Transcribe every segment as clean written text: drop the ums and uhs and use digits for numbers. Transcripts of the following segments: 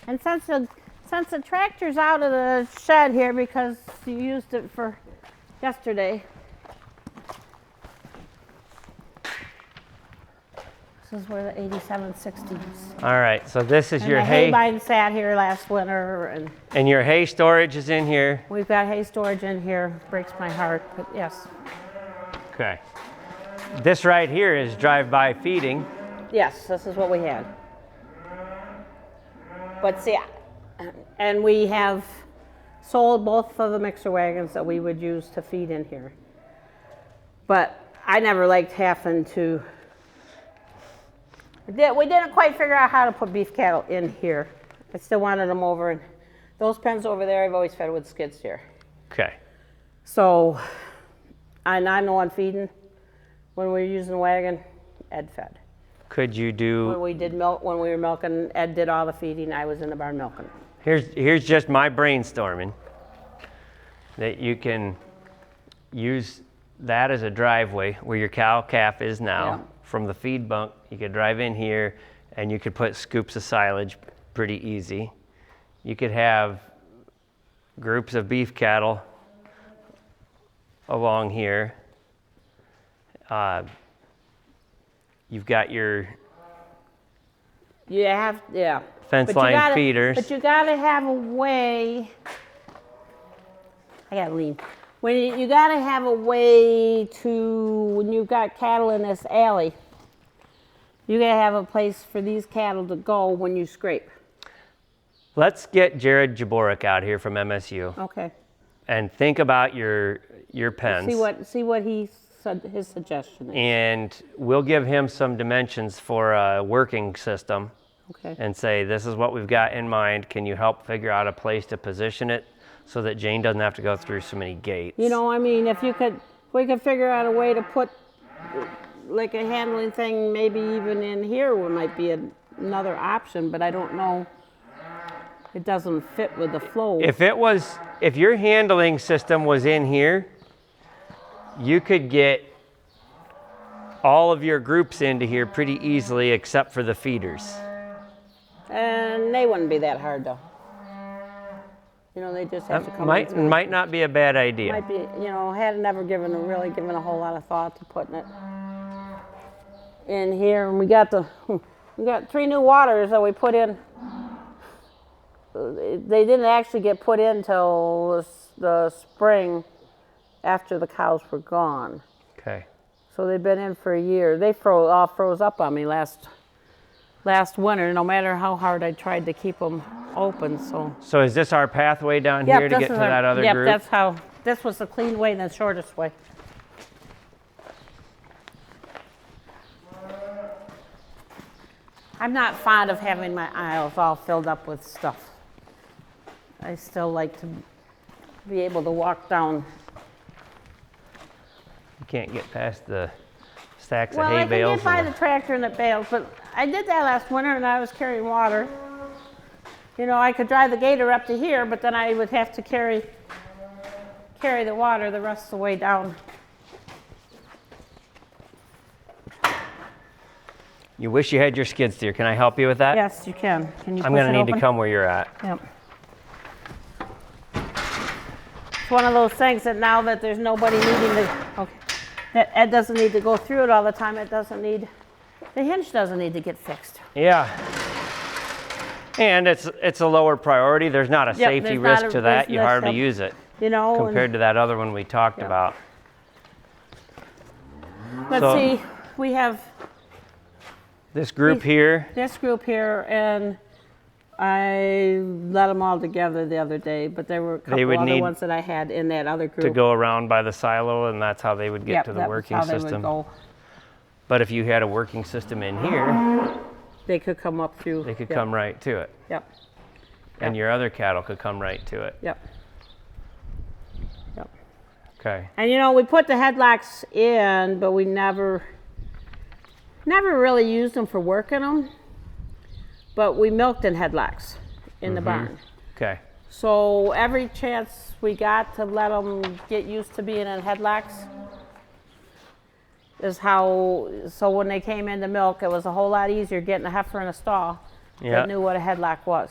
And since the tractor's out of the shed here because you used it for yesterday, this is where the 8760s. All right, so this is And your the hay bine sat here last winter, and your hay storage is in here. we've got hay storage in here. Breaks my heart, but yes. Okay. This right here is drive-by feeding. Yes, this is what we had. But see, and we have sold both of the mixer wagons that we would use to feed in here. But I never liked having to, we didn't quite figure out how to put beef cattle in here. I still wanted them over, and those pens over there I've always fed with skid steer. Okay. So, and I know on feeding, when we were using the wagon, Ed fed. Could you do? When we were milking, Ed did all the feeding. I was in the barn milking. Here's just my brainstorming. That you can use that as a driveway where your cow calf is now. Yeah. From the feed bunk, you could drive in here, and you could put scoops of silage pretty easy. You could have groups of beef cattle along here. You've got your fence line feeders. But you gotta have a way. I gotta lean. You gotta have a way to, when you've got cattle in this alley, you gotta have a place for these cattle to go when you scrape. Let's get Jared Jaborek out here from MSU. Okay. And think about your pens. See what his suggestion is. And we'll give him some dimensions for a working system. Okay. And say, this is what we've got in mind. Can you help figure out a place to position it so that Jane doesn't have to go through so many gates? You know, I mean, if we could figure out a way to put like a handling thing, maybe even in here might be another option, but I don't know. It doesn't fit with the flow. If your handling system was in here, you could get all of your groups into here pretty easily except for the feeders. And they wouldn't be that hard though. You know, they just have to come might not be a bad idea. Might be, you know, had never really given a whole lot of thought to putting it in here. And we got 3 new waters that we put in. They didn't actually get put in till the spring after the cows were gone. Okay. So they've been in for a year. They all froze up on me last winter, no matter how hard I tried to keep them open. So is this our pathway down here to get to that other group? Yep, this was the clean way and the shortest way. I'm not fond of having my aisles all filled up with stuff. I still like to be able to walk down. You can't get past the stacks of hay Well, I bales. can get by the tractor and the bales, but I did that last winter and I was carrying water. You know, I could drive the gator up to here, but then I would have to carry the water the rest of the way down. You wish you had your skid steer. Can I help you with that? Yes, you can. Can you push it open? I'm going to need to come where you're at. Yep. It's one of those things that now that there's nobody needing to, that Ed doesn't need to go through it all the time. The hinge doesn't need to get fixed. Yeah. And it's a lower priority. There's not a safety risk to that. You hardly use it. You know, compared to that other one we talked about. Let's see, we have this group here. This group here, and I let them all together the other day, but there were a couple other ones that I had in that other group. To go around by the silo, and that's how they would get to the working system. They would go. But if you had a working system in here, they could come up through. They could come right to it. Yep. And your other cattle could come right to it. Yep. Yep. Okay. And you know, we put the headlocks in, but we never really used them for working them. But we milked in headlocks in the barn. Okay. So every chance we got to let them get used to being in headlocks is how, so when they came in to milk, it was a whole lot easier getting a heifer in a stall that knew what a headlock was.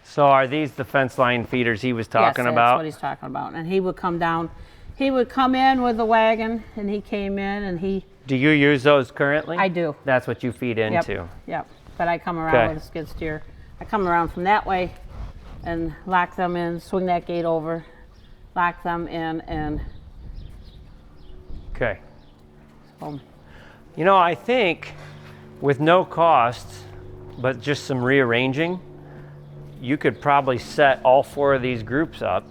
So are these the fence line feeders he was talking yes, about? That's what he's talking about. And he would come down. He would come in with the wagon, and he came in, and he. Do you use those currently? I do. That's what you feed into? Yep. Yep. But I come around Okay. with a skid steer. I come around from that way, and lock them in. Swing that gate over, lock them in, and. Okay. Boom. You know, I think with no cost, but just some rearranging, you could probably set all 4 of these groups up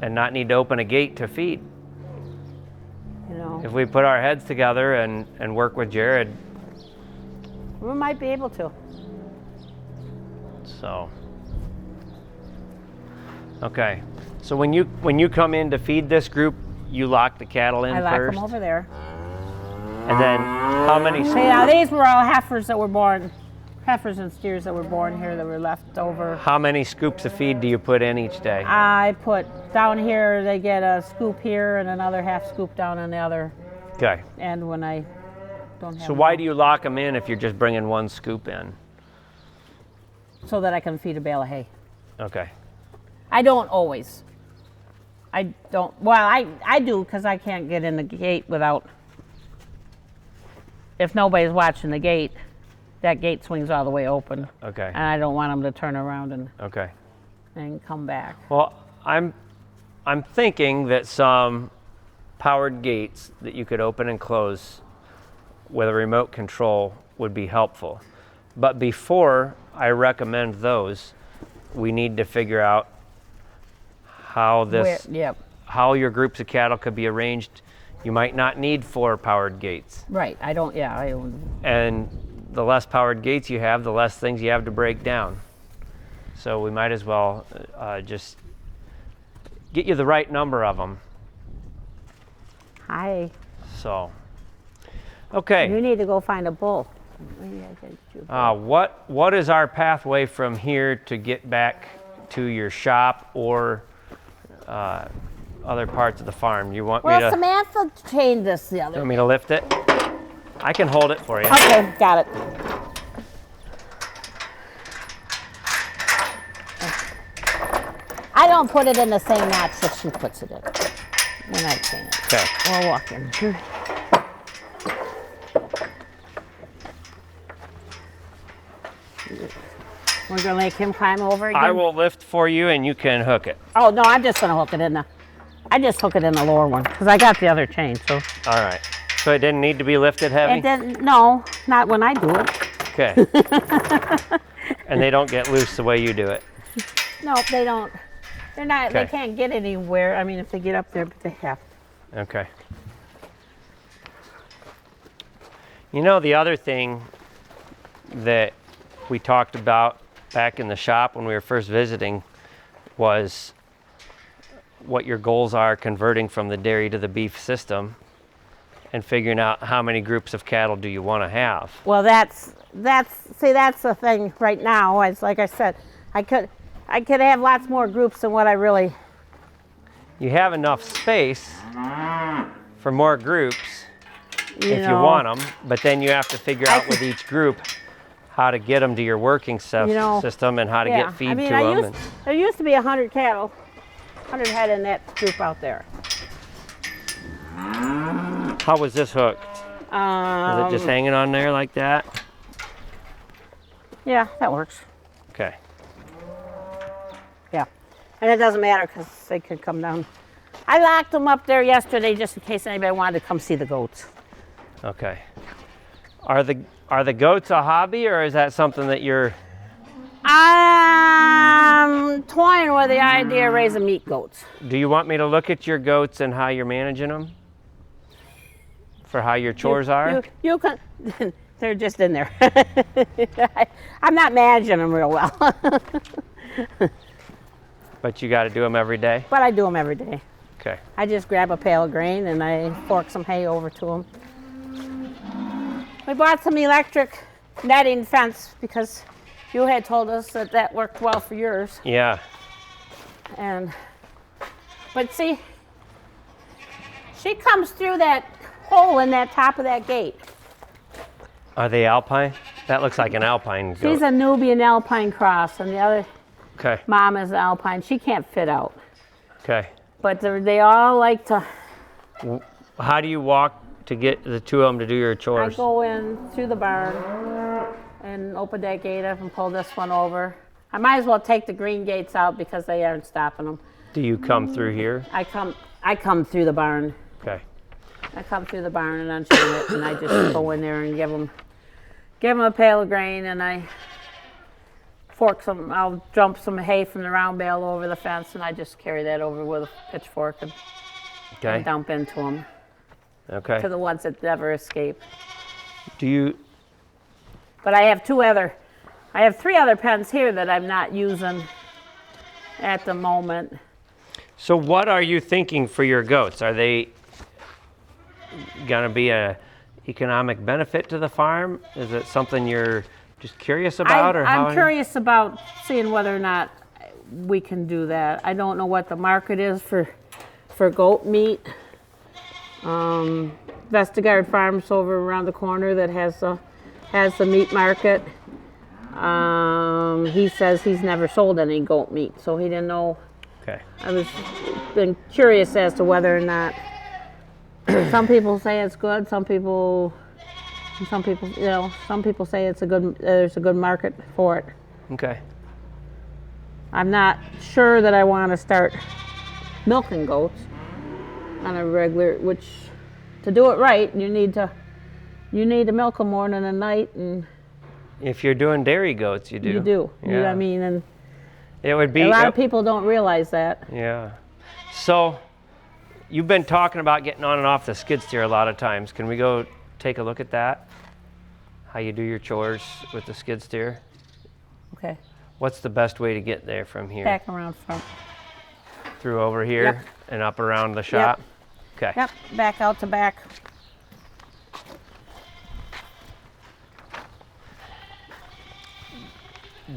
and not need to open a gate to feed. You know. If we put our heads together and work with Jared. We might be able to. So. Okay. So when you come in to feed this group, you lock the cattle in I lock first? them over there. And then how many? See, now these were all heifers that were born, heifers and steers that were born here that were left over. How many scoops of feed do you put in each day? I put down here, they get a scoop here and another half scoop down on the other Okay. end when I don't have So why do you lock them in if you're just bringing 1 scoop in? so that I can feed a bale of hay. Okay. I don't always. I don't, well, I do because I can't get in the gate without, if nobody's watching the gate, that gate swings all the way open. Okay. And I don't want them to turn around Okay. and come back. Well, I'm thinking that some powered gates that you could open and close with a remote control would be helpful. But before I recommend those, we need to figure out how how your groups of cattle could be arranged. You might not need 4 powered gates. Right, I don't, yeah, I don't. And the less powered gates you have, the less things you have to break down. So we might as well just get you the right number of them. Hi. So, okay. You need to go find a bull. Maybe I could do What is our pathway from here to get back to your shop or other parts of the farm? You want me Well, to? Samantha chained this the You other. want me to lift it? I can hold it for you. Okay, got it. I don't put it in the same notch that she puts it in when I chain it. Okay. We'll walk in. We're gonna make him climb over again? I will lift for you and you can hook it. Oh, no, I'm just gonna hook it in the, I just hook it in the lower one, because I got the other chain, so. All right. So it didn't need to be lifted heavy? And then, no, not when I do it. Okay. And they don't get loose the way you do it? No, they don't. They're not, Okay. they can't get anywhere. I mean, if they get up there, but they have. Okay. You know, the other thing that we talked about back in the shop when we were first visiting was what your goals are converting from the dairy to the beef system and figuring out how many groups of cattle do you want to have. Well, that's the thing right now. It's like I said, I could have lots more groups than what I really. You have enough space for more groups if you know, want them, but then you have to figure out with each group how to get them to your working system and how to get feed I mean, to them. there used to be 100 cattle, 100 head in that group out there. How was this hooked? Was it just hanging on there like that? Yeah, that works. Okay. Yeah, and it doesn't matter because they could come down. I locked them up there yesterday just in case anybody wanted to come see the goats. Okay. Are the goats a hobby or is that something that you're? I'm toying with the idea of raising meat goats. Do you want me to look at your goats and how you're managing them? For how your chores are? You can. They're just in there. I'm not managing them real well. But you got to do them every day? But I do them every day. Okay. I just grab a pail of grain and I fork some hay over to them. We bought some electric netting fence because you had told us that worked well for yours. Yeah. But see, she comes through that hole in that top of that gate. Are they alpine? That looks like an alpine goat. She's a Nubian Alpine cross, and the other, Okay. Mom is Alpine. She can't fit out. Okay. But they all like to, How do you walk to get the two of them to do your I chores? go in through the barn and open that gate up and pull this one over. I might as well take the green gates out because they aren't stopping them. Do you come through here? I come through the barn. Okay. I come through the barn and unchain it, and I just go in there and give them a pail of grain, and I fork some. I'll dump some hay from the round bale over the fence, and I just carry that over with a pitchfork and Okay. dump into them. Okay. To the ones that never escape. Do you? But I have I have 3 other pens here that I'm not using at the moment. So what are you thinking for your goats? Are they gonna be a economic benefit to the farm? Is it something you're just curious about, or how? I'm curious about seeing whether or not we can do that. I don't know what the market is for goat meat. Vestigard Farms over around the corner that has the meat market. He says he's never sold any goat meat, so he didn't know. Okay. I was been curious as to whether or not some people say it's good, some people some people say there's a good market for it. Okay. I'm not sure that I want to start milking goats on a regular, which to do it right, you need to milk them morning and night, and If you're doing dairy goats, you do. you do. Yeah. You know what I mean? And It would be a lot of people don't realize that. Yeah. So you've been talking about getting on and off the skid steer a lot of times. Can we go take a look at that? How you do your chores with the skid steer? Okay. What's the best way to get there from here? Back around front. Through over here Yep. and up around the shop? Okay. Yep. Back out to back.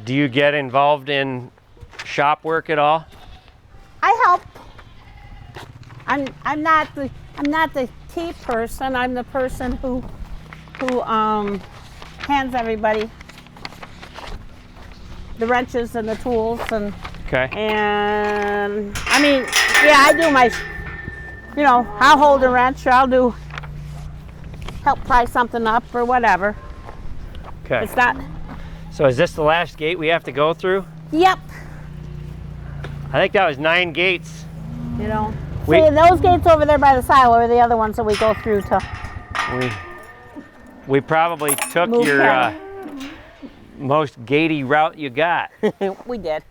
Do you get involved in shop work at all? I help. I'm not the key person. I'm the person who hands everybody the wrenches and the tools and Okay. I mean, yeah, I do my, I'll hold a wrench, or I'll help pry something up or whatever. Okay. It's not. So is this the last gate we have to go through? Yep. I think that was 9 gates. See, those gates over there by the silo are the other ones that we go through to. We probably took Move your cattle. most gatey route you got. We did.